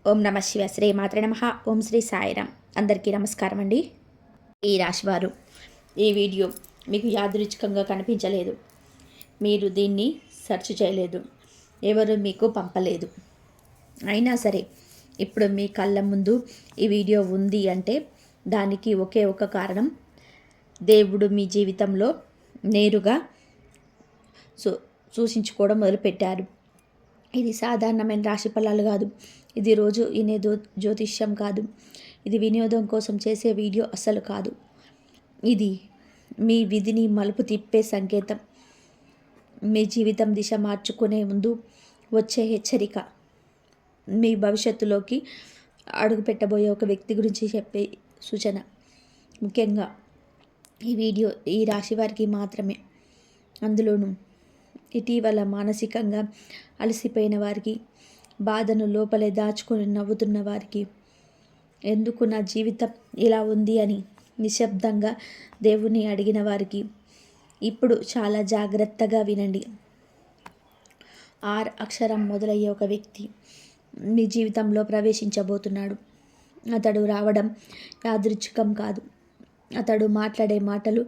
ఓం నమ శివ శ్రీ మాత్రే నమ. ఓం శ్రీ సాయిరామ్. అందరికీ నమస్కారం అండి. ఈ రాశివారు ఈ వీడియో మీకు యాదృచ్ఛికంగా కనిపించలేదు, మీరు దీన్ని సెర్చ్ చేయలేదు, ఎవరు మీకు పంపలేదు. అయినా సరే ఇప్పుడు మీ కళ్ళ ముందు ఈ వీడియో ఉంది అంటే దానికి ఒకే ఒక కారణం, దేవుడు మీ జీవితంలో నేరుగా సూచించుకోవడం మొదలుపెట్టారు. ఇది సాధారణమైన రాశి ఫలాలు కాదు, ఇది రోజు వినే జ్యోతిష్యం కాదు, ఇది వినోదం కోసం చేసే వీడియో అస్సలు కాదు. ఇది మీ విధిని మలుపు తిప్పే సంకేతం, మీ జీవితం దిశ మార్చుకునే ముందు వచ్చే హెచ్చరిక, మీ భవిష్యత్తులోకి అడుగు పెట్టబోయే ఒక వ్యక్తి గురించి చెప్పే సూచన. ముఖ్యంగా ఈ వీడియో ఈ రాశి వారికి మాత్రమే, అందులోనూ ఇటీవల మానసికంగా అలసిపోయిన వారికి, బాధను లోపలే దాచుకొని నవ్వుతున్న వారికి, ఎందుకు నా జీవితం ఇలా ఉంది అని నిశ్శబ్దంగా దేవుణ్ణి అడిగిన వారికి ఇప్పుడు చాలా జాగ్రత్తగా వినండి. ఆర్ అక్షరం మొదలయ్యే ఒక వ్యక్తి మీ జీవితంలో ప్రవేశించబోతున్నాడు. అతడు రావడం యాదృచ్ఛికం కాదు. అతడు మాట్లాడే మాటలు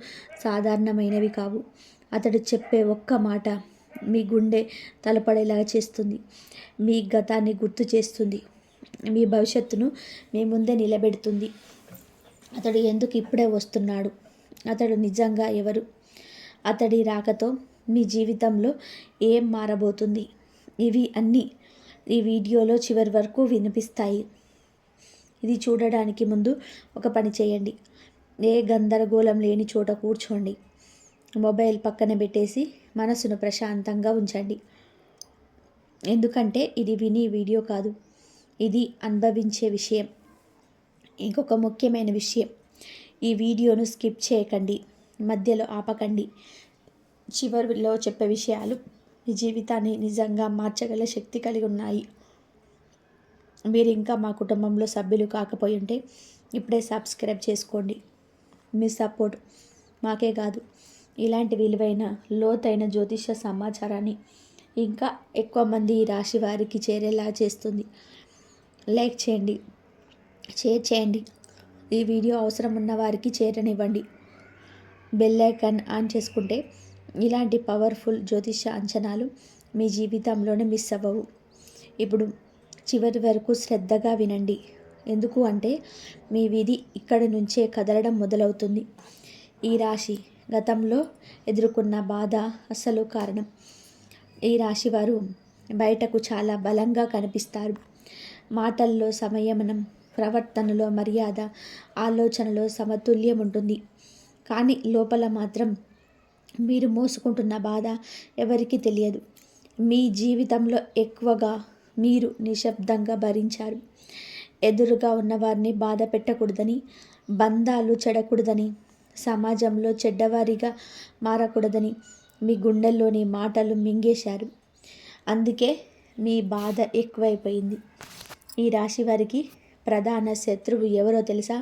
సాధారణమైనవి కావు. అతడు చెప్పే ఒక్క మాట మీ గుండె తలపడేలా చేస్తుంది, మీ గతాన్ని గుర్తు చేస్తుంది, మీ భవిష్యత్తును మీ ముందే నిలబెడుతుంది. అతడు ఎందుకు ఇప్పుడే వస్తున్నాడు? అతడు నిజంగా ఎవరు? అతడి రాకతో మీ జీవితంలో ఏం మారబోతుంది? ఇవి అన్నీ ఈ వీడియోలో చివరి వరకు వినిపిస్తాయి. ఇది చూడడానికి ముందు ఒక పని చేయండి. ఏ గందరగోళం లేని చోట కూర్చోండి. మొబైల్ పక్కన పెట్టేసి మనసును ప్రశాంతంగా ఉంచండి. ఎందుకంటే ఇది విని వీడియో కాదు, ఇది అనుభవించే విషయం. ఇంకొక ముఖ్యమైన విషయం, ఈ వీడియోను స్కిప్ చేయకండి, మధ్యలో ఆపకండి. చివరిలో చెప్పే విషయాలు మీ జీవితాన్ని నిజంగా మార్చగల శక్తి కలిగి ఉన్నాయి. మీరు ఇంకా మా కుటుంబంలో సభ్యులు కాకపోయి ఉంటే ఇప్పుడే సబ్స్క్రైబ్ చేసుకోండి. మీ సపోర్ట్ మాకే కాదు, ఇలాంటి విలువైన లోతైన జ్యోతిష సమాచారాన్ని ఇంకా ఎక్కువ మంది ఈ రాశి వారికి చేరేలా చేస్తుంది. లైక్ చేయండి, షేర్ చేయండి. ఈ వీడియో అవసరం ఉన్న వారికి చేరనివ్వండి. బెల్ ఐకాన్ ఆన్ చేసుకుంటే ఇలాంటి పవర్ఫుల్ జ్యోతిష అంచనాలు మీ జీవితంలోనే మిస్ అవ్వవు. ఇప్పుడు చివరి వరకు శ్రద్ధగా వినండి, ఎందుకు అంటే మీ విధి ఇక్కడి నుంచే కదలడం మొదలవుతుంది. ఈ రాశి గతంలో ఎదుర్కొన్న బాధ అసలు కారణం. ఈ రాశివారు బయటకు చాలా బలంగా కనిపిస్తారు. మాటల్లో సంయమనం, ప్రవర్తనలో మర్యాద, ఆలోచనలో సమతుల్యం ఉంటుంది. కానీ లోపల మాత్రం మీరు మోసుకుంటున్న బాధ ఎవరికీ తెలియదు. మీ జీవితంలో ఎక్కువగా మీరు నిశ్శబ్దంగా భరించారు. ఎదురుగా ఉన్నవారిని బాధ పెట్టకూడదని, బంధాలు చెడకూడదని, సమాజంలో చెడ్డవారిగా మారకూడదని మీ గుండెల్లోని మాటలు మింగేశారు. అందుకే మీ బాధ ఎక్కువైపోయింది. ఈ రాశి వారికి ప్రధాన శత్రువు ఎవరో తెలుసా?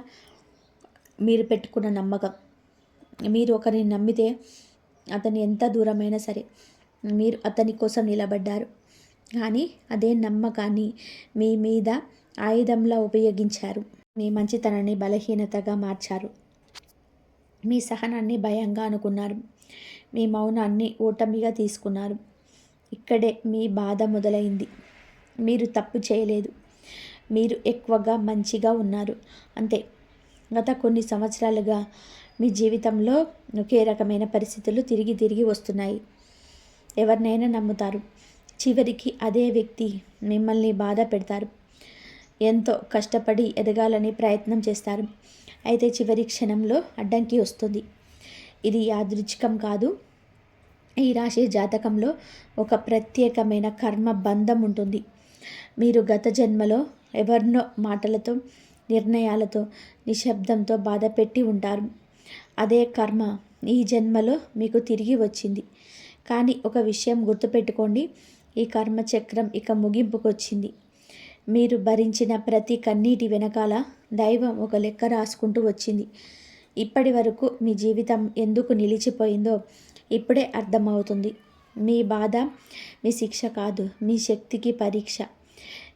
మీరు పెట్టుకున్న నమ్మకం. మీరు ఒకరిని నమ్మితే అతని ఎంత దూరమైనా సరే మీరు అతని కోసం నిలబడ్డారు. కానీ అదే నమ్మకాన్ని మీ మీద ఆయుధంలా ఉపయోగించారు. మీ మంచితనాన్ని బలహీనతగా మార్చారు. మీ సహనాన్ని భయంగా అనుకున్నారు. మీ మౌనాన్ని ఓటమిగా తీసుకున్నారు. ఇక్కడే మీ బాధ మొదలైంది. మీరు తప్పు చేయలేదు, మీరు ఎక్కువగా మంచిగా ఉన్నారు అంతే. గత కొన్ని సంవత్సరాలుగా మీ జీవితంలో ఒకే రకమైన పరిస్థితులు తిరిగి తిరిగి వస్తున్నాయి. ఎవరినైనా నమ్ముతారు, చివరికి అదే వ్యక్తి మిమ్మల్ని బాధ పెడతారు. ఎంతో కష్టపడి ఎదగాలని ప్రయత్నం చేస్తారు, అయితే చివరి క్షణంలో అడ్డంకి వస్తుంది. ఇది యాదృచ్ఛికం కాదు. ఈ రాశి జాతకంలో ఒక ప్రత్యేకమైన కర్మ బంధం ఉంటుంది. మీరు గత జన్మలో ఎవరినో మాటలతో, నిర్ణయాలతో, నిశ్శబ్దంతో బాధ పెట్టి ఉంటారు. అదే కర్మ ఈ జన్మలో మీకు తిరిగి వచ్చింది. కానీ ఒక విషయం గుర్తుపెట్టుకోండి, ఈ కర్మ చక్రం ఇక ముగింపుకు వచ్చింది. మీరు భరించిన ప్రతి కన్నీటి వెనకాల దైవం ఒక లెక్క రాసుకుంటూ వచ్చింది. ఇప్పటి వరకు మీ జీవితం ఎందుకు నిలిచిపోయిందో ఇప్పుడే అర్థమవుతుంది. మీ బాధ మీ శిక్ష కాదు, మీ శక్తికి పరీక్ష.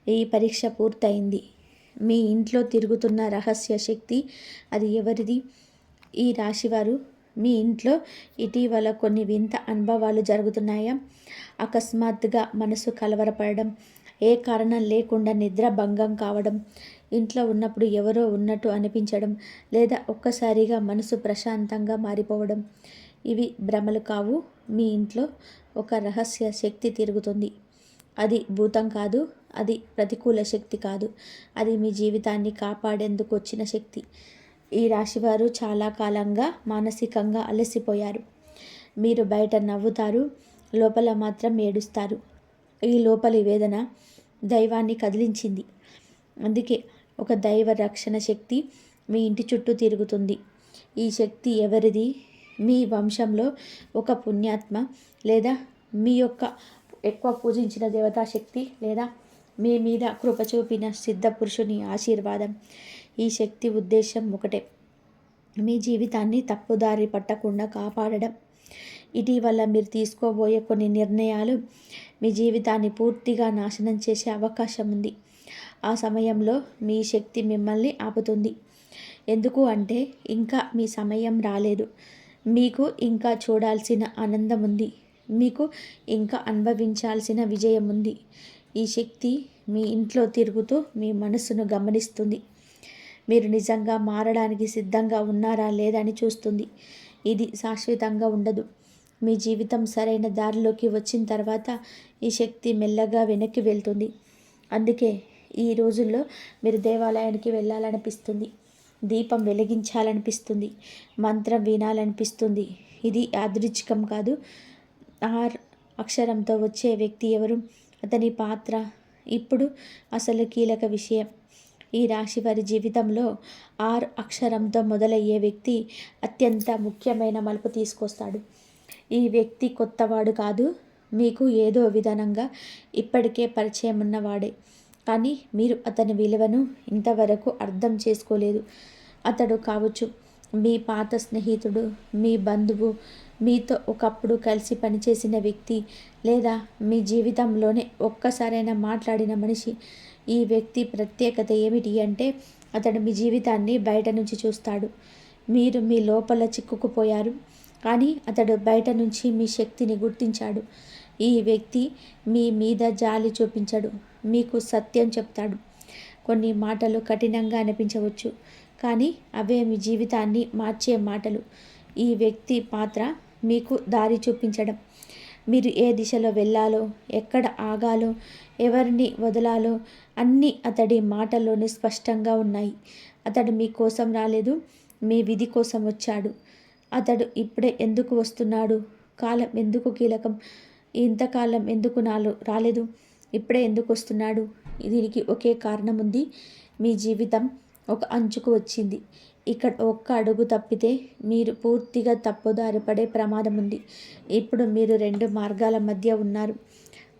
ఈ పరీక్ష పూర్తయింది. మీ ఇంట్లో తిరుగుతున్న రహస్య శక్తి అది ఎవరిది? ఈ రాశివారు, మీ ఇంట్లో ఇటీవల కొన్ని వింత అనుభవాలు జరుగుతున్నాయా? అకస్మాత్తుగా మనసు కలవరపడడం, ఏ కారణం లేకుండా నిద్ర భంగం కావడం, ఇంట్లో ఉన్నప్పుడు ఎవరో ఉన్నట్టు అనిపించడం, లేదా ఒక్కసారిగా మనసు ప్రశాంతంగా మారిపోవడం. ఇవి భ్రమలు కావు. మీ ఇంట్లో ఒక రహస్య శక్తి తిరుగుతుంది. అది భూతం కాదు, అది ప్రతికూల శక్తి కాదు, అది మీ జీవితాన్ని కాపాడేందుకు వచ్చిన శక్తి. ఈ రాశివారు చాలా కాలంగా మానసికంగా అలసిపోయారు. మీరు బయట నవ్వుతారు, లోపల మాత్రం ఏడుస్తారు. ఈ లోపలి వేదన దైవాన్ని కదిలించింది. అందుకే ఒక దైవ రక్షణ శక్తి మీ ఇంటి చుట్టూ తిరుగుతుంది. ఈ శక్తి ఎవరిది? మీ వంశంలో ఒక పుణ్యాత్మ, లేదా మీ యొక్క ఎక్కువ పూజించిన దేవతాశక్తి, లేదా మీ మీద కృప చూపిన సిద్ధ పురుషుని ఆశీర్వాదం. ఈ శక్తి ఉద్దేశం ఒకటే, మీ జీవితాన్ని తప్పుదారి పట్టకుండా కాపాడడం. ఇటీవల మీరు తీసుకోబోయే కొన్ని నిర్ణయాలు మీ జీవితాన్ని పూర్తిగా నాశనం చేసే అవకాశం ఉంది. ఆ సమయంలో మీ శక్తి మిమ్మల్ని ఆపుతుంది. ఎందుకు అంటే ఇంకా మీ సమయం రాలేదు. మీకు ఇంకా చూడాల్సిన ఆనందం ఉంది. మీకు ఇంకా అనుభవించాల్సిన విజయం ఉంది. ఈ శక్తి మీ ఇంట్లో తిరుగుతూ మీ మనసును గమనిస్తుంది. మీరు నిజంగా మారడానికి సిద్ధంగా ఉన్నారా లేదా అని చూస్తుంది. ఇది శాశ్వతంగా ఉండదు. మీ జీవితం సరైన దారిలోకి వచ్చిన తర్వాత ఈ శక్తి మెల్లగా వెనక్కి వెళ్తుంది. అందుకే ఈ రోజుల్లో మీరు దేవాలయానికి వెళ్ళాలనిపిస్తుంది, దీపం వెలిగించాలనిపిస్తుంది, మంత్రం వినాలనిపిస్తుంది. ఇది యాదృచ్ఛికం కాదు. ఆర్ అక్షరంతో వచ్చే వ్యక్తి ఎవరు? అతని పాత్ర ఇప్పుడు అసలు కీలక విషయం. ఈ రాశి వారి జీవితంలో ఆర్ అక్షరంతో మొదలయ్యే వ్యక్తి అత్యంత ముఖ్యమైన మలుపు తీసుకొస్తాడు. ఈ వ్యక్తి కొత్తవాడు కాదు, మీకు ఏదో విధానంగా ఇప్పటికే పరిచయం ఉన్నవాడే. కానీ మీరు అతని విలువను ఇంతవరకు అర్థం చేసుకోలేదు. అతడు కావచ్చు మీ పాత స్నేహితుడు, మీ బంధువు, మీతో ఒకప్పుడు కలిసి పనిచేసిన వ్యక్తి, లేదా మీ జీవితంలోనే ఒక్కసారైనా మాట్లాడిన మనిషి. ఈ వ్యక్తి ప్రత్యేకత ఏమిటి అంటే అతడు మీ జీవితాన్ని బయట నుంచి చూస్తాడు. మీరు మీ లోపల చిక్కుకుపోయారు, కానీ అతడు బయట నుంచి మీ శక్తిని గుర్తించాడు. ఈ వ్యక్తి మీ మీద జాలి చూపించడు, మీకు సత్యం చెప్తాడు. కొన్ని మాటలు కఠినంగా అనిపించవచ్చు, కానీ అవే మీ జీవితాన్ని మార్చే మాటలు. ఈ వ్యక్తి పాత్ర మీకు దారి చూపించడం. మీరు ఏ దిశలో వెళ్ళాలో, ఎక్కడ ఆగాలో, ఎవరిని వదలాలో అన్నీ అతడి మాటల్లోనే స్పష్టంగా ఉన్నాయి. అతడు మీ కోసం రాలేదు, మీ విధి కోసం వచ్చాడు. అతడు ఇప్పుడే ఎందుకు వస్తున్నాడు? కాలం ఎందుకు కీలకం? ఇంతకాలం ఎందుకు రాలేదు? ఇప్పుడే ఎందుకు వస్తున్నాడు? దీనికి ఒకే కారణం ఉంది. మీ జీవితం ఒక అంచుకు వచ్చింది. ఇక్కడ ఒక్క అడుగు తప్పితే మీరు పూర్తిగా తప్పుదారి పడే ప్రమాదం ఉంది. ఇప్పుడు మీరు రెండు మార్గాల మధ్య ఉన్నారు.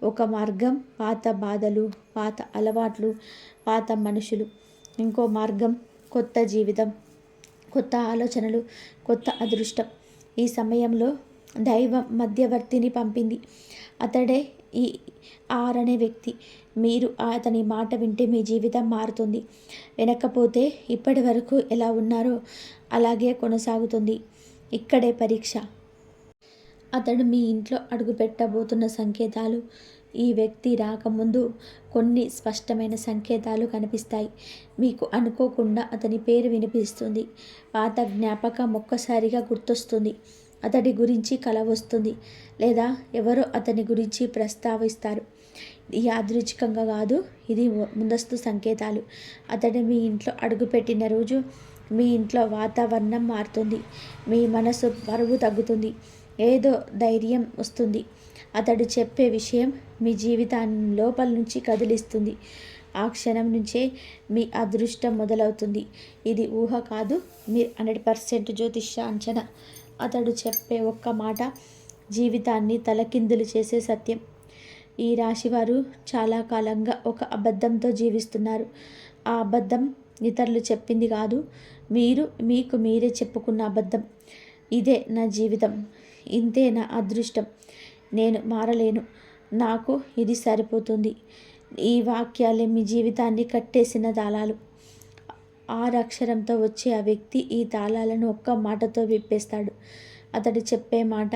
ఒక మార్గం పాత బాధలు, పాత అలవాట్లు, పాత మనుషులు. ఇంకో మార్గం కొత్త జీవితం, కొత్త ఆలోచనలు, కొత్త అదృష్టం. ఈ సమయంలో దైవం మధ్యవర్తిని పంపింది. అతడే ఈ ఆర్ అనే వ్యక్తి. మీరు అతని మాట వింటే మీ జీవితం మారుతుంది. వినకపోతే ఇప్పటి వరకు ఎలా ఉన్నారో అలాగే కొనసాగుతుంది. ఇక్కడే పరీక్ష. అతడు మీ ఇంట్లో అడుగుపెట్టబోతున్న సంకేతాలు. ఈ వ్యక్తి రాకముందు కొన్ని స్పష్టమైన సంకేతాలు కనిపిస్తాయి. మీకు అనుకోకుండా అతని పేరు వినిపిస్తుంది. పాత జ్ఞాపకం ఒక్కసారిగా గుర్తొస్తుంది. అతడి గురించి కల వస్తుంది, లేదా ఎవరో అతని గురించి ప్రస్తావిస్తారు. ఇది యాదృచ్ఛికంగా కాదు, ఇది ముందస్తు సంకేతాలు. అతడు మీ ఇంట్లో అడుగుపెట్టిన రోజు మీ ఇంట్లో వాతావరణం మారుతుంది. మీ మనసు బరువు తగ్గుతుంది, ఏదో ధైర్యం వస్తుంది. అతడు చెప్పే విషయం మీ జీవితాన్ని లోపల నుంచి కదిలిస్తుంది. ఆ క్షణం నుంచే మీ అదృష్టం మొదలవుతుంది. ఇది ఊహ కాదు, మీరు 100% జ్యోతిష్య అంచనా. అతడు చెప్పే ఒక్క మాట జీవితాన్ని తలకిందులు చేసే సత్యం. ఈ రాశివారు చాలా కాలంగా ఒక అబద్ధంతో జీవిస్తున్నారు. ఆ అబద్ధం ఇతరులు చెప్పింది కాదు, మీకు మీరే చెప్పుకున్న అబద్ధం. ఇదే నా జీవితం, ఇంతే నా అదృష్టం, నేను మారలేను, నాకు ఇది సరిపోతుంది. ఈ వాక్యాలే మీ జీవితాన్ని కట్టేసిన తాళాలు. 6 అక్షరంతో వచ్చే ఆ వ్యక్తి ఈ తాళాలను ఒక్క మాటతో విప్పేస్తాడు. అతడు చెప్పే మాట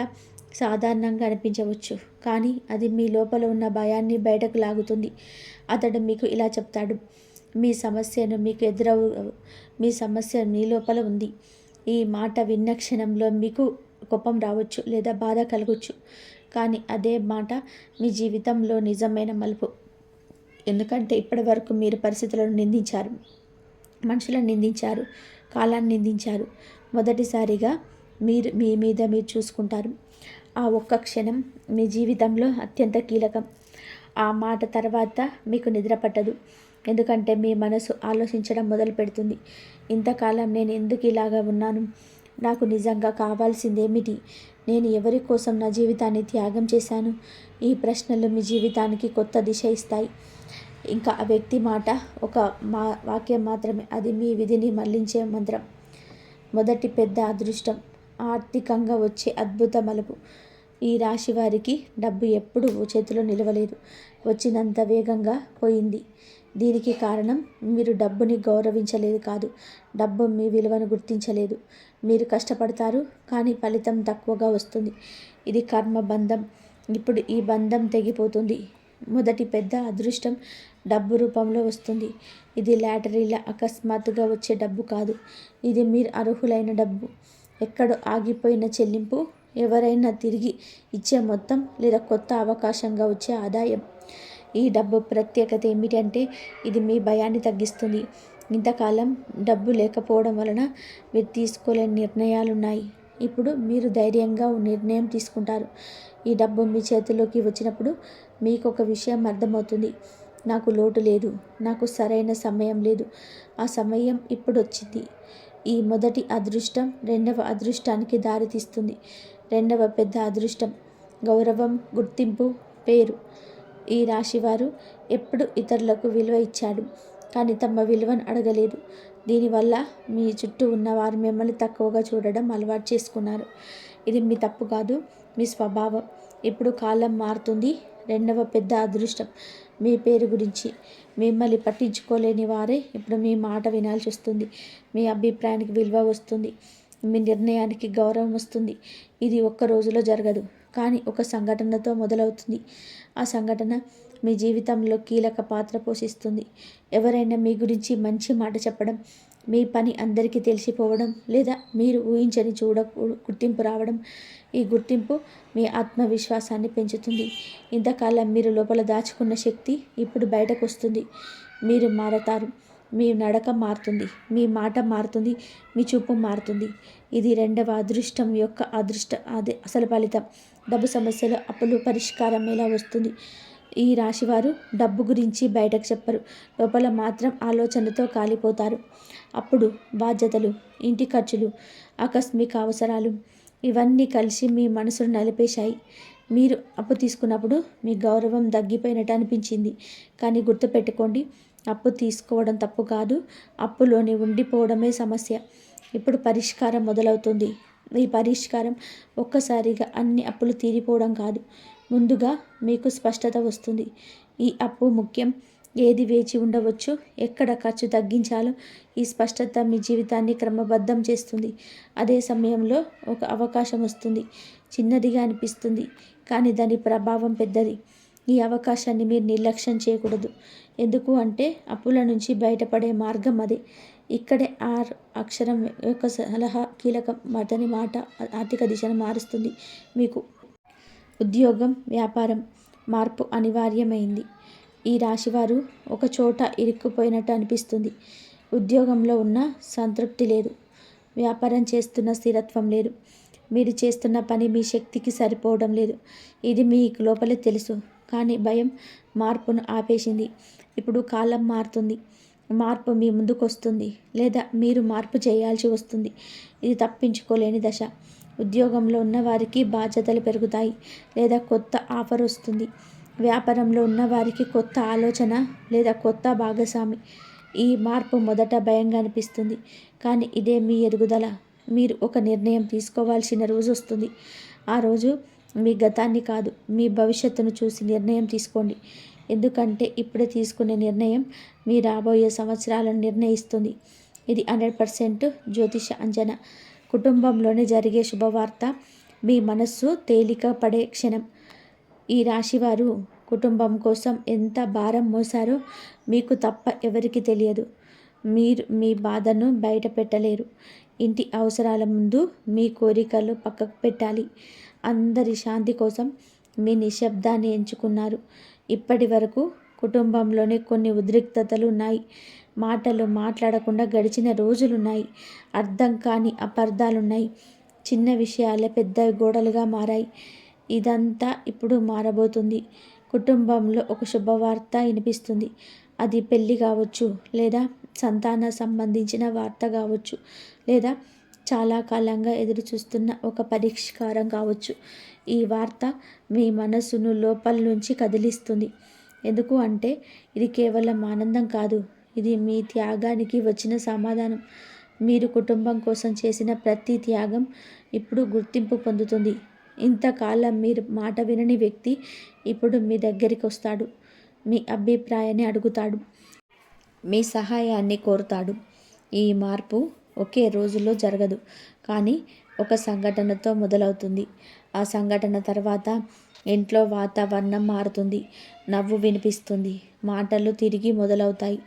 సాధారణంగా అనిపించవచ్చు, కానీ అది మీ లోపల ఉన్న భయాన్ని బయటకు లాగుతుంది. అతడు మీకు ఇలా చెప్తాడు: మీ సమస్యను మీకు ఎదురవు మీ సమస్య మీ లోపల ఉంది. ఈ మాట విన్న క్షణంలో మీకు కోపం రావచ్చు లేదా బాధ కలగవచ్చు, కానీ అదే మాట మీ జీవితంలో నిజమైన మలుపు. ఎందుకంటే ఇప్పటి వరకు మీరు పరిస్థితులను నిందించారు, మనుషులను నిందించారు, కాలాన్ని నిందించారు. మొదటిసారిగా మీరు మీ మీద మీరు చూసుకుంటారు. ఆ ఒక్క క్షణం మీ జీవితంలో అత్యంత కీలకం. ఆ మాట తర్వాత మీకు నిద్ర పట్టదు, ఎందుకంటే మీ మనసు ఆలోచించడం మొదలు పెడుతుంది. ఇంతకాలం నేను ఎందుకు ఇలాగా ఉన్నాను? నాకు నిజంగా కావాల్సిందేమిటి? నేను ఎవరి కోసం నా జీవితాన్ని త్యాగం చేశాను? ఈ ప్రశ్నలు మీ జీవితానికి కొత్త దిశ ఇస్తాయి. ఇంకా ఆ వ్యక్తి మాట ఒక వాక్యం మాత్రమే, అది మీ విధిని మళ్లించే మంత్రం. మొదటి పెద్ద అదృష్టం, ఆర్థికంగా వచ్చే అద్భుత మలుపు. ఈ రాశి వారికి డబ్బు ఎప్పుడు చేతిలో నిలవలేదు, వచ్చినంత వేగంగా పోయింది. దీనికి కారణం మీరు డబ్బుని గౌరవించలేదు కాదు, డబ్బు మీ విలువను గుర్తించలేదు. మీరు కష్టపడతారు, కానీ ఫలితం తక్కువగా వస్తుంది. ఇది కర్మ బంధం. ఇప్పుడు ఈ బంధం తెగిపోతుంది. మొదటి పెద్ద అదృష్టం డబ్బు రూపంలో వస్తుంది. ఇది లాటరీలా అకస్మాత్తుగా వచ్చే డబ్బు కాదు, ఇది మీరు అర్హులైన డబ్బు. ఎక్కడో ఆగిపోయిన చెల్లింపు, ఎవరైనా తిరిగి ఇచ్చే మొత్తం, లేదా కొత్త అవకాశంగా వచ్చే ఆదాయం. ఈ డబ్బు ప్రత్యేకత ఏమిటంటే ఇది మీ భయాన్ని తగ్గిస్తుంది. ఇంతకాలం డబ్బు లేకపోవడం వలన మీరు తీసుకోలేని నిర్ణయాలున్నాయి. ఇప్పుడు మీరు ధైర్యంగా నిర్ణయం తీసుకుంటారు. ఈ డబ్బు మీ చేతిలోకి వచ్చినప్పుడు మీకు ఒక విషయం అర్థమవుతుంది: నాకు లోటు లేదు, నాకు సరైన సమయం లేదు. ఆ సమయం ఇప్పుడు వచ్చింది. ఈ మొదటి అదృష్టం రెండవ అదృష్టానికి దారితీస్తుంది. రెండవ పెద్ద అదృష్టం గౌరవం, గుర్తింపు, పేరు. ఈ రాశివారు ఎప్పుడు ఇతరులకు విలువ ఇచ్చాడు, కానీ తమ విలువను అడగలేదు. దీనివల్ల మీ చుట్టూ ఉన్నవారు మిమ్మల్ని తక్కువగా చూడడం అలవాటు చేసుకున్నారు. ఇది మీ తప్పు కాదు, మీ స్వభావం. ఇప్పుడు కాలం మారుతుంది. రెండవ పెద్ద అదృష్టం మీ పేరు గురించి. మిమ్మల్ని పట్టించుకోలేని వారే ఇప్పుడు మీ మాట వినాల్సి వస్తుంది. మీ అభిప్రాయానికి విలువ వస్తుంది, మీ నిర్ణయానికి గౌరవం వస్తుంది. ఇది ఒక్క రోజులో జరగదు, కానీ ఒక సంఘటనతో మొదలవుతుంది. ఆ సంఘటన మీ జీవితంలో కీలక పాత్ర పోషిస్తుంది. ఎవరైనా మీ గురించి మంచి మాట చెప్పడం, మీ పని అందరికీ తెలిసిపోవడం, లేదా మీరు ఊహించని గుర్తింపు రావడం. ఈ గుర్తింపు మీ ఆత్మవిశ్వాసాన్ని పెంచుతుంది. ఇంతకాలం మీరు లోపల దాచుకున్న శక్తి ఇప్పుడు బయటకు వస్తుంది. మీరు మారతారు, మీ నడక మారుతుంది, మీ మాట మారుతుంది, మీ చూపు మారుతుంది. ఇది రెండవ అదృష్టం యొక్క అసలు ఫలితం. డబ్బు సమస్యలు, అప్పులు పరిష్కారం ఎలా వస్తుంది? ఈ రాశివారు డబ్బు గురించి బయటకు చెప్పరు, లోపల మాత్రం ఆలోచనతో కాలిపోతారు. అప్పుడు బాధ్యతలు, ఇంటి ఖర్చులు, ఆకస్మిక అవసరాలు ఇవన్నీ కలిసి మీ మనసును నలిపేశాయి. మీరు అప్పు తీసుకున్నప్పుడు మీ గౌరవం తగ్గిపోయినట్టు అనిపించింది, కానీ గుర్తుపెట్టుకోండి, అప్పు తీసుకోవడం తప్పు కాదు, అప్పులోనే ఉండిపోవడమే సమస్య. ఇప్పుడు పరిష్కారం మొదలవుతుంది. ఈ పరిష్కారం ఒక్కసారిగా అన్ని అప్పులు తీరిపోవడం కాదు, ముందుగా మీకు స్పష్టత వస్తుంది. ఈ అప్పు ముఖ్యం, ఏది వేచి ఉండవచ్చు, ఎక్కడ ఖర్చు తగ్గించాలో. ఈ స్పష్టత మీ జీవితాన్ని క్రమబద్ధం చేస్తుంది. అదే సమయంలో ఒక అవకాశం వస్తుంది. చిన్నదిగా అనిపిస్తుంది, కానీ దాని ప్రభావం పెద్దది. ఈ అవకాశాన్ని మీరు నిర్లక్ష్యం చేయకూడదు. ఎందుకు అంటే అప్పుల నుంచి బయటపడే మార్గం అదే. ఇక్కడే అక్షరం యొక్క సలహా కీలకం. అతని మాట ఆర్థిక దిశను మారుస్తుంది. మీకు ఉద్యోగం, వ్యాపారం మార్పు అనివార్యమైంది. ఈ రాశివారు ఒక చోట ఇరుక్కుపోయినట్టు అనిపిస్తుంది. ఉద్యోగంలో ఉన్న సంతృప్తి లేదు, వ్యాపారం చేస్తున్న స్థిరత్వం లేదు, మీరు చేస్తున్న పని మీ శక్తికి సరిపోవడం లేదు. ఇది మీకు లోపలే తెలుసు, కానీ భయం మార్పును ఆపేసింది. ఇప్పుడు కాలం మారుతుంది, మార్పు మీ ముందుకు వస్తుంది, లేదా మీరు మార్పు చేయాల్సి వస్తుంది. ఇది తప్పించుకోలేని దశ. ఉద్యోగంలో ఉన్నవారికి బాధ్యతలు పెరుగుతాయి, లేదా కొత్త ఆఫర్ వస్తుంది. వ్యాపారంలో ఉన్నవారికి కొత్త ఆలోచన లేదా కొత్త భాగస్వామి. ఈ మార్పు మొదట భయంగా అనిపిస్తుంది, కానీ ఇదే మీ ఎదుగుదల. మీరు ఒక నిర్ణయం తీసుకోవాల్సిన రోజు వస్తుంది. ఆ రోజు మీ గతాన్ని కాదు, మీ భవిష్యత్తును చూసి నిర్ణయం తీసుకోండి. ఎందుకంటే ఇప్పుడే తీసుకునే నిర్ణయం మీ రాబోయే సంవత్సరాలను నిర్ణయిస్తుంది. ఇది 100% జ్యోతిష అంచనా. కుటుంబంలోనే జరిగే శుభవార్త మీ మనస్సు తేలిక పడే క్షణం. ఈ రాశివారు కుటుంబం కోసం ఎంత భారం మోసారో మీకు తప్ప ఎవరికి తెలియదు. మీరు మీ బాధను బయట పెట్టలేరు. ఇంటి అవసరాల ముందు మీ కోరికలు పక్కకు పెట్టాలి. అందరి శాంతి కోసం మీ నిశ్శబ్దాన్ని ఎంచుకున్నారు. ఇప్పటి వరకు కుటుంబంలోనే కొన్ని ఉద్రిక్తతలు ఉన్నాయి. మాటలు మాట్లాడకుండా గడిచిన రోజులున్నాయి. అర్థం కాని అపార్థాలున్నాయి. చిన్న విషయాలే పెద్ద గోడలుగా మారాయి. ఇదంతా ఇప్పుడు మారబోతుంది. కుటుంబంలో ఒక శుభవార్త వినిపిస్తుంది. అది పెళ్ళి కావచ్చు, లేదా సంతాన సంబంధించిన వార్త కావచ్చు, లేదా చాలా కాలంగా ఎదురు చూస్తున్న ఒక పరిష్కారం కావచ్చు. ఈ వార్త మీ మనసును లోపల నుంచి కదిలిస్తుంది. ఎందుకు అంటే ఇది కేవలం ఆనందం కాదు, ఇది మీ త్యాగానికి వచ్చిన సమాధానం. మీరు కుటుంబం కోసం చేసిన ప్రతి త్యాగం ఇప్పుడు గుర్తింపు పొందుతుంది. ఇంతకాలం మీరు మాట వినని వ్యక్తి ఇప్పుడు మీ దగ్గరికి వస్తాడు. మీ అభిప్రాయాన్ని అడుగుతాడు. మీ సహాయాన్ని కోరుతాడు. ఈ మార్పు ఒకే రోజులో జరగదు, కానీ ఒక సంఘటనతో మొదలవుతుంది. ఆ సంఘటన తర్వాత ఇంట్లో వాతావరణం మారుతుంది. నవ్వు వినిపిస్తుంది. మాటలు తిరిగి మొదలవుతాయి.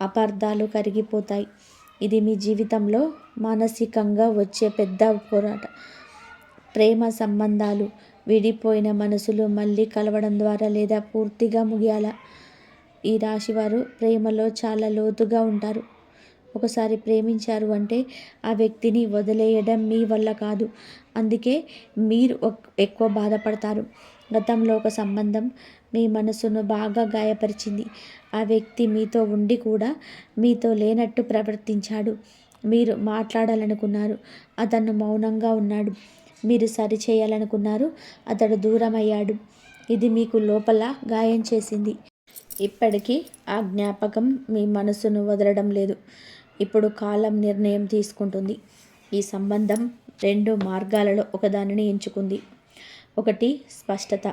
అపార్థాలు కరిగిపోతాయి. ఇది మీ జీవితంలో మానసికంగా వచ్చే పెద్ద పోరాటం. ప్రేమ సంబంధాలు విడిపోయిన మనసులు మళ్ళీ కలవడం ద్వారా లేదా పూర్తిగా ముగియాలా? ఈ రాశివారు ప్రేమలో చాలా లోతుగా ఉంటారు. ఒకసారి ప్రేమించారు అంటే ఆ వ్యక్తిని వదిలేయడం మీ వల్ల కాదు. అందుకే మీరు ఎక్కువ బాధపడతారు. గతంలో ఒక సంబంధం మీ మనసును బాగా గాయపరిచింది. ఆ వ్యక్తి మీతో ఉండి కూడా మీతో లేనట్టు ప్రవర్తించాడు. మీరు మాట్లాడాలనుకున్నారు, అతను మౌనంగా ఉన్నాడు. మీరు సరిచేయాలనుకున్నారు, అతడు దూరం అయ్యాడు. ఇది మీకు లోపల గాయం చేసింది. ఇప్పటికీ ఆ జ్ఞాపకం మీ మనసును వదలడం లేదు. ఇప్పుడు కాలం నిర్ణయం తీసుకుంటుంది. ఈ సంబంధం 2 మార్గాలలో ఒకదానిని ఎంచుకుంది. ఒకటి స్పష్టత.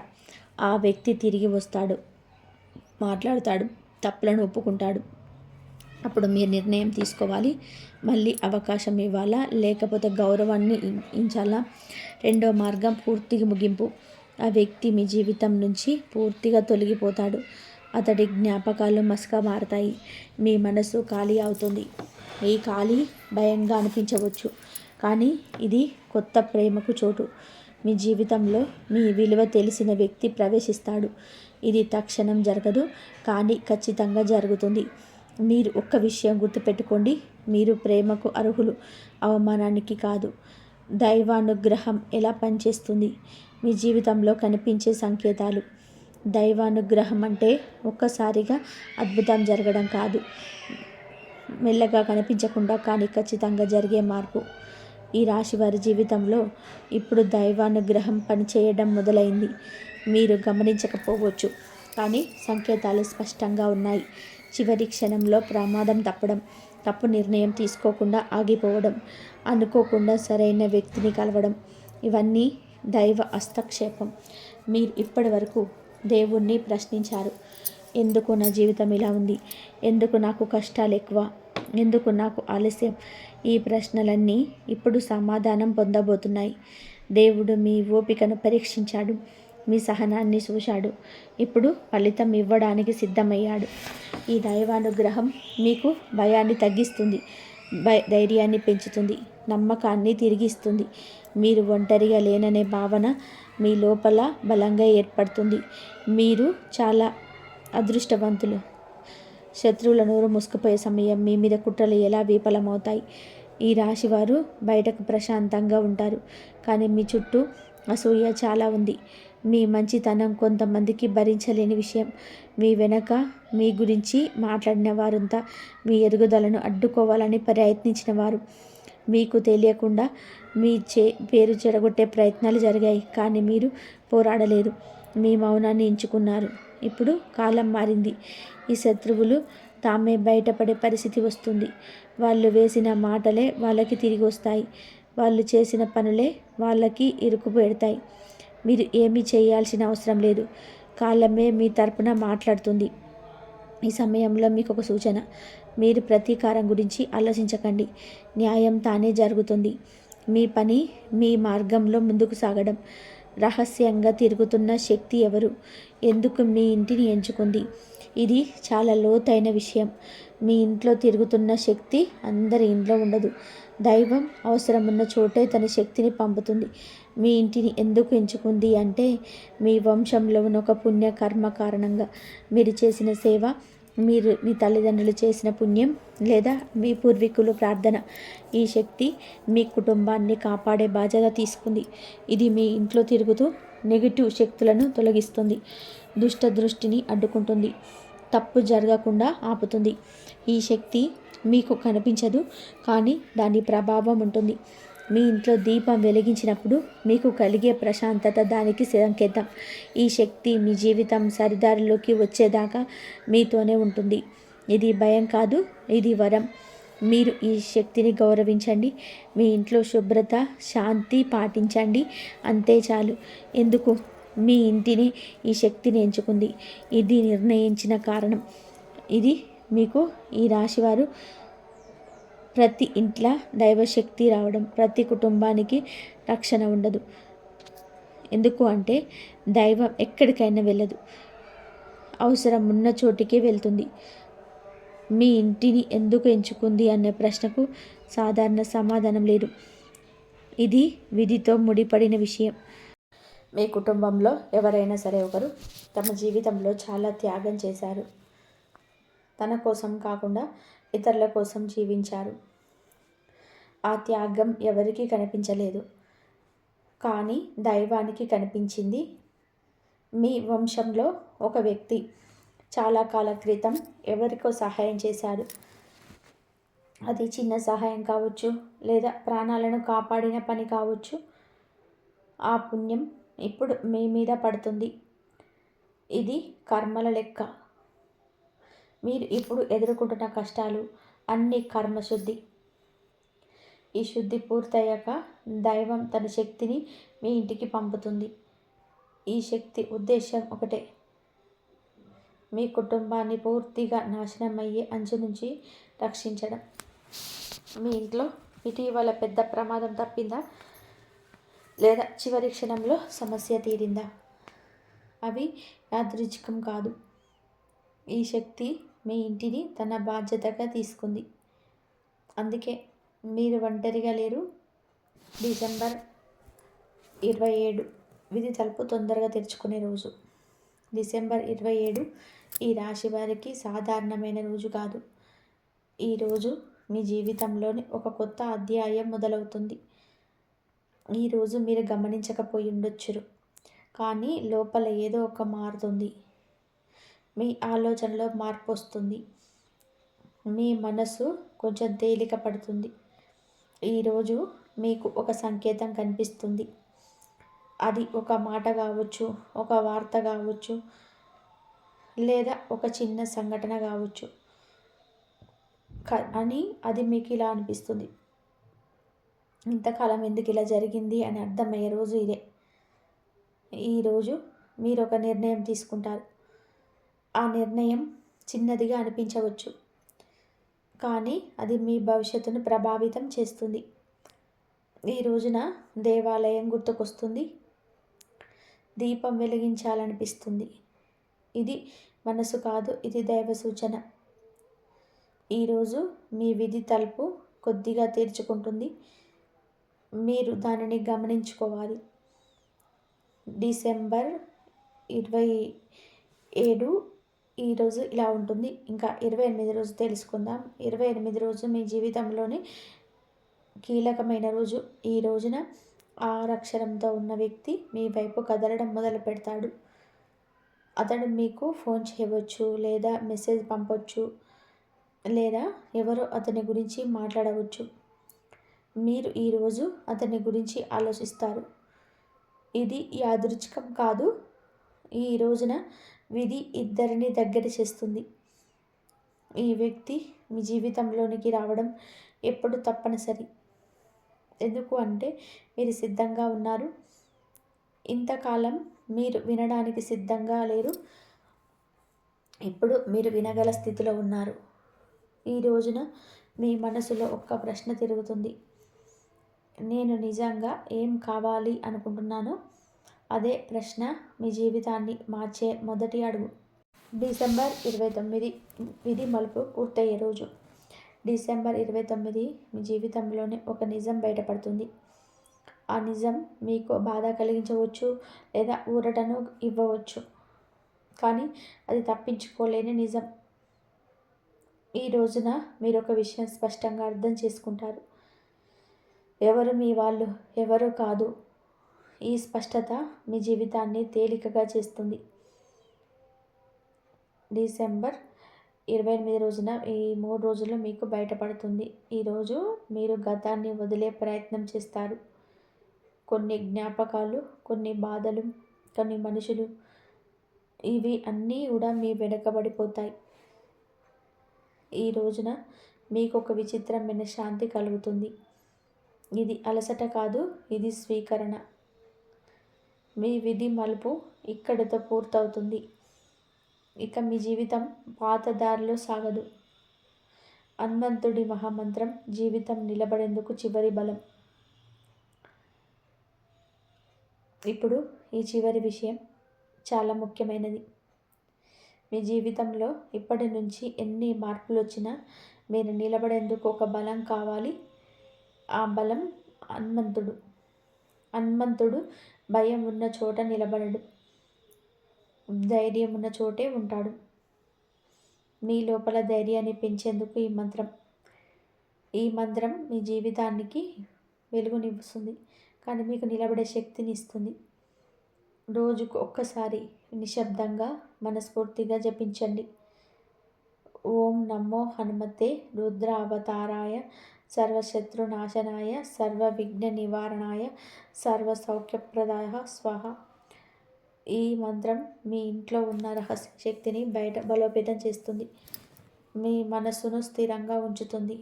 ఆ వ్యక్తి తిరిగి వస్తాడు, మాట్లాడతాడు, తప్పులను ఒప్పుకుంటాడు. అప్పుడు మీరు నిర్ణయం తీసుకోవాలి. మళ్ళీ అవకాశం ఇవ్వాలా, లేకపోతే గౌరవాన్ని ఇచ్చాలా? రెండో మార్గం పూర్తిగా ముగింపు. ఆ వ్యక్తి మీ జీవితం నుంచి పూర్తిగా తొలగిపోతాడు. అతడి జ్ఞాపకాలు మసక మారతాయి. మీ మనసు ఖాళీ అవుతుంది. ఈ ఖాళీ భయంగా అనిపించవచ్చు, కానీ ఇది కొత్త ప్రేమకు చోటు. మీ జీవితంలో మీ విలువ తెలిసిన వ్యక్తి ప్రవేశిస్తాడు. ఇది తక్షణం జరగదు, కానీ ఖచ్చితంగా జరుగుతుంది. మీరు ఒక్క విషయం గుర్తుపెట్టుకోండి, మీరు ప్రేమకు అర్హులు, అవమానానికి కాదు. దైవానుగ్రహం ఎలా పనిచేస్తుంది? మీ జీవితంలో కనిపించే సంకేతాలు. దైవానుగ్రహం అంటే ఒక్కసారిగా అద్భుతం జరగడం కాదు, మెల్లగా కనిపించకుండా కానీ ఖచ్చితంగా జరిగే మార్పు. ఈ రాశి వారి జీవితంలో ఇప్పుడు దైవానుగ్రహం పనిచేయడం మొదలైంది. మీరు గమనించకపోవచ్చు, కానీ సంకేతాలు స్పష్టంగా ఉన్నాయి. చివరి క్షణంలో ప్రమాదం తప్పడం, తప్పు నిర్ణయం తీసుకోకుండా ఆగిపోవడం, అనుకోకుండా సరైన వ్యక్తిని కలవడం, ఇవన్నీ దైవ హస్తక్షేపం. మీరు ఇప్పటి వరకు దేవుణ్ణి ప్రశ్నించారు. ఎందుకు నా జీవితం ఇలా ఉంది? ఎందుకు నాకు కష్టాలు ఎక్కువ? ఎందుకు నాకు ఆలస్యం? ఈ ప్రశ్నలన్నీ ఇప్పుడు సమాధానం పొందబోతున్నాయి. దేవుడు మీ ఓపికను పరీక్షించాడు, మీ సహనాన్ని చూశాడు. ఇప్పుడు ఫలితం ఇవ్వడానికి సిద్ధమయ్యాడు. ఈ దైవానుగ్రహం మీకు భయాన్ని తగ్గిస్తుంది, ధైర్యాన్ని పెంచుతుంది, నమ్మకాన్ని తిరిగిస్తుంది. మీరు ఒంటరిగా లేననే భావన మీ లోపల బలంగా ఏర్పడుతుంది. మీరు చాలా అదృష్టవంతులు. శత్రువుల నోరు మూసుకుపోయే సమయం మీ మీద కుట్రలు ఎలా విఫలమవుతాయి. ఈ రాశివారు బయటకు ప్రశాంతంగా ఉంటారు, కానీ మీ చుట్టూ అసూయ చాలా ఉంది. మీ మంచితనం కొంతమందికి భరించలేని విషయం. మీ వెనక మీ గురించి మాట్లాడిన వారంతా మీ ఎదుగుదలను అడ్డుకోవాలని ప్రయత్నించిన వారు. మీకు తెలియకుండా మీ పేరు చెడగొట్టే ప్రయత్నాలు జరిగాయి, కానీ మీరు పోరాడలేదు. మీ మౌనాన్ని ఎంచుకున్నారు. ఇప్పుడు కాలం మారింది. ఈ శత్రువులు తామే బయటపడే పరిస్థితి వస్తుంది. వాళ్ళు వేసిన మాటలే వాళ్ళకి తిరిగి వస్తాయి. వాళ్ళు చేసిన పనులే వాళ్ళకి ఇరుకు పెడతాయి. మీరు ఏమీ చేయాల్సిన అవసరం లేదు. కాలమే మీ తరపున మాట్లాడుతుంది. ఈ సమయంలో మీకు ఒక సూచన: మీరు ప్రతీకారం గురించి ఆలోచించకండి. న్యాయం తానే జరుగుతుంది. మీ పని మీ మార్గంలో ముందుకు సాగడం. రహస్యంగా తిరుగుతున్న శక్తి ఎవరు, ఎందుకు మీ ఇంటిని ఎంచుకుంది? ఇది చాలా లోతైన విషయం. మీ ఇంట్లో తిరుగుతున్న శక్తి అందరి ఇంట్లో ఉండదు. దైవం అవసరం ఉన్న చోటే తన శక్తిని పంపుతుంది. మీ ఇంటిని ఎందుకు ఎంచుకుంది అంటే, మీ వంశంలో ఉన్న ఒక పుణ్య కర్మ కారణంగా, మీరు చేసిన సేవ, మీరు మీ తల్లిదండ్రులు చేసిన పుణ్యం, లేదా మీ పూర్వీకులు ప్రార్థన. ఈ శక్తి మీ కుటుంబాన్ని కాపాడే బాధ్యత తీసుకుంది. ఇది మీ ఇంట్లో తిరుగుతూ నెగిటివ్ శక్తులను తొలగిస్తుంది, దుష్ట దృష్టిని అడ్డుకుంటుంది, తప్పు జరగకుండా ఆపుతుంది. ఈ శక్తి మీకు కనిపించదు, కానీ దాని ప్రభావం ఉంటుంది. మీ ఇంట్లో దీపం వెలిగించినప్పుడు మీకు కలిగే ప్రశాంతత దానికి సంకేతం. ఈ శక్తి మీ జీవితం సరిదారిలోకి వచ్చేదాకా మీతోనే ఉంటుంది. ఇది భయం కాదు, ఇది వరం. మీరు ఈ శక్తిని గౌరవించండి. మీ ఇంట్లో శుభ్రత, శాంతి పాటించండి. అంతే చాలు. ఎందుకు? మీ ఇంటిని ఈ శక్తిని ఎంచుకుంది. ఇది నిర్ణయించిన కారణం. ఇది మీకు ఈ రాశివారు ప్రతి ఇంట్లో దైవశక్తి రావడం, ప్రతి కుటుంబానికి రక్షణ ఉండదు. ఎందుకు అంటే, దైవం ఎక్కడికైనా వెళ్ళదు, అవసరం ఉన్న చోటికే వెళ్తుంది. మీ ఇంటిని ఎందుకు ఎంచుకుంది అనే ప్రశ్నకు సాధారణ సమాధానం లేదు. ఇది విధితో ముడిపడిన విషయం. మీ కుటుంబంలో ఎవరైనా సరే ఒకరు తమ జీవితంలో చాలా త్యాగం చేశారు. తన కోసం కాకుండా ఇతరుల కోసం జీవించారు. ఆ త్యాగం ఎవరికీ కనిపించలేదు, కానీ దైవానికి కనిపించింది. మీ వంశంలో ఒక వ్యక్తి చాలా కాలం క్రితం ఎవరికో సహాయం చేశాడు. అది చిన్న సహాయం కావచ్చు, లేదా ప్రాణాలను కాపాడిన పని కావచ్చు. ఆ పుణ్యం ఇప్పుడు మీ మీద పడుతుంది. ఇది కర్మల లెక్క. మీరు ఇప్పుడు ఎదుర్కొంటున్న కష్టాలు అన్ని కర్మశుద్ధి. ఈ శుద్ధి పూర్తయ్యాక దైవం తన శక్తిని మీ ఇంటికి పంపుతుంది. ఈ శక్తి ఉద్దేశం ఒకటే: మీ కుటుంబాన్ని పూర్తిగా నాశనం అయ్యే అంచు నుంచి రక్షించడం. మీ ఇంట్లో ఇటీవల పెద్ద ప్రమాదం తప్పిందా, లేదా చివరి క్షణంలో సమస్య తీరిందా? అవి యాదృచ్ఛికం కాదు. ఈ శక్తి మీ ఇంటిని తన బాధ్యతగా తీసుకుంది. అందుకే మీరు ఒంటరిగా లేరు. డిసెంబర్ 27 విధి తలుపు తొందరగా తెరుచుకునే రోజు. డిసెంబర్ 27 ఈ రాశి వారికి సాధారణమైన రోజు కాదు. ఈరోజు మీ జీవితంలోని ఒక కొత్త అధ్యాయం మొదలవుతుంది. ఈరోజు మీరు గమనించకపోయి ఉండొచ్చు, కానీ లోపల ఏదో ఒక మారుతుంది. మీ ఆలోచనలో మార్పు వస్తుంది. మీ మనసు కొంచెం తేలిక పడుతుంది. ఈరోజు మీకు ఒక సంకేతం కనిపిస్తుంది. అది ఒక మాట కావచ్చు, ఒక వార్త కావచ్చు, లేదా ఒక చిన్న సంఘటన కావచ్చు. అని అది మీకు ఇలా అనిపిస్తుంది: ఇంతకాలం ఎందుకు ఇలా జరిగింది అని అర్థమయ్యే రోజు ఇదే. ఈరోజు మీరు ఒక నిర్ణయం తీసుకుంటారు. ఆ నిర్ణయం చిన్నదిగా అనిపించవచ్చు, కానీ అది మీ భవిష్యత్తును ప్రభావితం చేస్తుంది. ఈ రోజున దేవాలయం గుర్తుకొస్తుంది. దీపం వెలిగించాలనిపిస్తుంది. ఇది మనసు కాదు, ఇది దైవ సూచన. ఈరోజు మీ విధి తలుపు కొద్దిగా తెరుచుకుంటుంది. మీరు దానిని గమనించుకోవాలి. డిసెంబర్ 27 ఈరోజు ఇలా ఉంటుంది. ఇంకా 28 రోజు తెలుసుకుందాం. 28 రోజు మీ జీవితంలోని కీలకమైన రోజు. ఈ రోజున 6 అక్షరంతో ఉన్న వ్యక్తి మీ వైపు కదలడం మొదలు పెడతాడు. అతడు మీకు ఫోన్ చేయవచ్చు, లేదా మెసేజ్ పంపవచ్చు, లేదా ఎవరో అతని గురించి మాట్లాడవచ్చు. మీరు ఈరోజు అతని గురించి ఆలోచిస్తారు. ఇది యాదృచ్ఛికం కాదు. ఈ రోజున విధి ఇద్దరిని దగ్గర చేస్తుంది. ఈ వ్యక్తి మీ జీవితంలోనికి రావడం ఎప్పుడు తప్పనిసరి. ఎందుకు అంటే, మీరు సిద్ధంగా ఉన్నారు. ఇంతకాలం మీరు వినడానికి సిద్ధంగా లేరు. ఇప్పుడు మీరు వినగల స్థితిలో ఉన్నారు. ఈ రోజున మీ మనసులో ఒక్క ప్రశ్న తిరుగుతుంది. నేను నిజంగా ఏం కావాలి అనుకుంటున్నానో అదే ప్రశ్న మీ జీవితాన్ని మార్చే మొదటి అడుగు. డిసెంబర్ 29 విధి మలుపు పూర్తయ్యే రోజు. డిసెంబర్ 29 మీ జీవితంలోనే ఒక నిజం బయటపడుతుంది. ఆ నిజం మీకు బాధ కలిగించవచ్చు లేదా ఊరటను ఇవ్వవచ్చు, కానీ అది తప్పించుకోలేని నిజం. ఈ రోజున మీరు ఒక విషయం స్పష్టంగా అర్థం చేసుకుంటారు. ఎవరు మీ వాళ్ళు, ఎవరు కాదు. ఈ స్పష్టత మీ జీవితాన్ని తేలికగా చేస్తుంది. డిసెంబర్ 28 రోజున ఈ 3 రోజుల్లో మీకు బయటపడుతుంది. ఈరోజు మీరు గతాన్ని వదిలే ప్రయత్నం చేస్తారు. కొన్ని జ్ఞాపకాలు, కొన్ని బాధలు, కొన్ని మనుషులు, ఇవి అన్నీ కూడా మీ వెనకబడిపోతాయి. ఈ రోజున మీకు ఒక విచిత్రమైన శాంతి కలుగుతుంది. ఇది అలసట కాదు, ఇది స్వీకరణ. మీ విధి మలుపు ఇక్కడితో పూర్తవుతుంది. ఇక మీ జీవితం పాత దారిలో సాగదు. హనుమంతుడి మహామంత్రం జీవితం నిలబడేందుకు చివరి బలం. ఇప్పుడు ఈ చివరి విషయం చాలా ముఖ్యమైనది. మీ జీవితంలో ఇప్పటి నుంచి ఎన్ని మార్పులు వచ్చినా మీరు నిలబడేందుకు ఒక బలం కావాలి. ఆ బలం హనుమంతుడు. హనుమంతుడు భయం ఉన్న చోట నిలబడడు, ధైర్యం ఉన్న చోటే ఉంటాడు. మీ లోపల ధైర్యాన్ని పెంచేందుకు ఈ మంత్రం మీ జీవితానికి వెలుగునిస్తుంది, కానీ మీకు నిలబడే శక్తిని ఇస్తుంది. రోజుకు ఒక్కసారి నిశ్శబ్దంగా మనస్ఫూర్తిగా జపించండి. ఓం నమో హనుమతే రుద్ర అవతారాయ సర్వశత్రునాశనాయ సర్వవిఘ్న నివారణాయ సర్వసౌఖ్యప్రదాయ స్వాహ. ఈ మంత్రం మీ ఇంట్లో ఉన్న రహస్య శక్తిని బలోపేతం చేస్తుంది. మీ మనస్సును స్థిరంగా ఉంచుతుంది.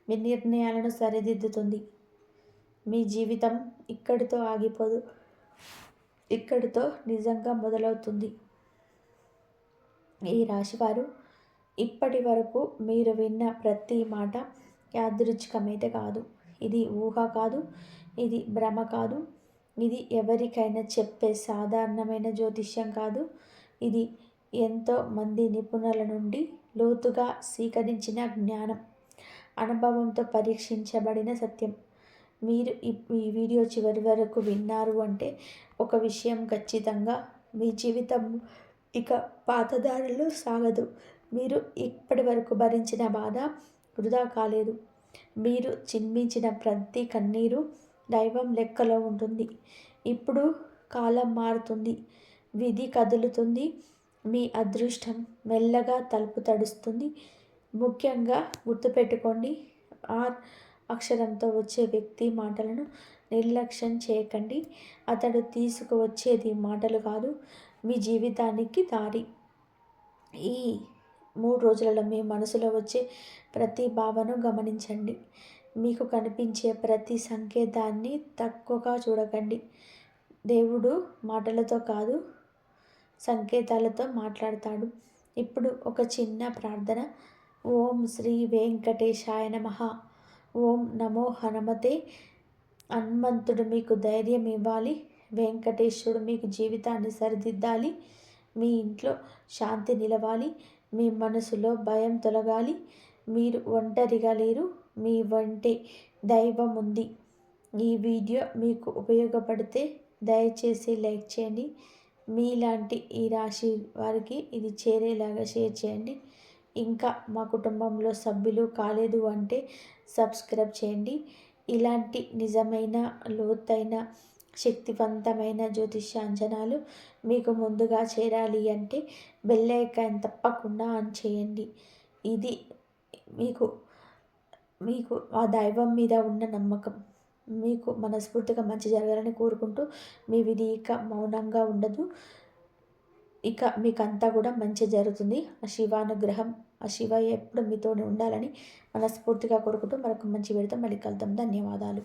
మీ నిర్ణయాలను సరిదిద్దుతుంది. మీ జీవితం ఇక్కడితో ఆగిపోదు, ఇక్కడితో నిజంగా మొదలవుతుంది. ఈ రాశివారు ఇప్పటి వరకు మీరు విన్న ప్రతి మాట యాదృచ్ఛికమైతే కాదు. ఇది ఊహ కాదు, ఇది భ్రమ కాదు, ఇది ఎవరికైనా చెప్పే సాధారణమైన జ్యోతిష్యం కాదు. ఇది ఎంతో మంది నిపుణుల నుండి లోతుగా స్వీకరించిన జ్ఞానం, అనుభవంతో పరీక్షించబడిన సత్యం. మీరు ఈ వీడియో చివరి వరకు విన్నారు అంటే ఒక విషయం ఖచ్చితంగా, మీ జీవితం ఇక పాతదారిలో సాగదు. మీరు ఇప్పటి వరకు భరించిన బాధ వృధా కాలేదు. మీరు చిందించిన ప్రతి కన్నీరు దైవం లెక్కలో ఉంటుంది. ఇప్పుడు కాలం మారుతుంది, విధి కదులుతుంది, మీ అదృష్టం మెల్లగా తలుపు తడుస్తుంది. ముఖ్యంగా గుర్తుపెట్టుకోండి, ఆర్ అక్షరంతో వచ్చే వ్యక్తి మాటలను నిర్లక్ష్యం చేయకండి. అతడు తీసుకువచ్చేది మాటలు కాదు, మీ జీవితానికి దారి. ఈ 3 రోజులలో మీ మనసులో వచ్చే ప్రతి భావను గమనించండి. మీకు కనిపించే ప్రతి సంకేతాన్ని తక్కువగా చూడకండి. దేవుడు మాటలతో కాదు, సంకేతాలతో మాట్లాడతాడు. ఇప్పుడు ఒక చిన్న ప్రార్థన. ఓం శ్రీ వెంకటేశాయ నమః. ఓం నమో హనుమతే. హనుమంతుడు మీకు ధైర్యం ఇవ్వాలి. వెంకటేశ్వరుడు మీకు జీవితాన్ని సరిదిద్దాలి. మీ ఇంట్లో శాంతి నిలవాలి. మీ మనసులో భయం తొలగాలి. మీరు ఒంటరిగా లేరు, మీ వెంటే దైవం ఉంది. ఈ వీడియో మీకు ఉపయోగపడితే దయచేసి లైక్ చేయండి. మీలాంటి ఈ రాశి వారికి ఇది చేరేలాగా షేర్ చేయండి. ఇంకా మా కుటుంబంలో సభ్యులు కాలేదు అంటే సబ్స్క్రైబ్ చేయండి. ఇలాంటి నిజమైన, లోతైన, శక్తివంతమైన జ్యోతిష్యాంజనాలు మీకు ముందుగా చేరాలి అంటే బెల్ ఐకాన్ తప్పకుండా ఆన్ చేయండి. ఇది మీకు ఆ దైవం మీద ఉన్న నమ్మకం. మీకు మనస్ఫూర్తిగా మంచి జరగాలని కోరుకుంటూ మీ విధి ఇక మౌనంగా ఉండదు. ఇక మీకంతా కూడా మంచి జరుగుతుంది. ఆ శివానుగ్రహం, ఆ శివ ఎప్పుడు మీతోనే ఉండాలని మనస్ఫూర్తిగా కోరుకుంటూ మరొక మంచి వీడియోతో మళ్ళీ కలుద్దాం. ధన్యవాదాలు.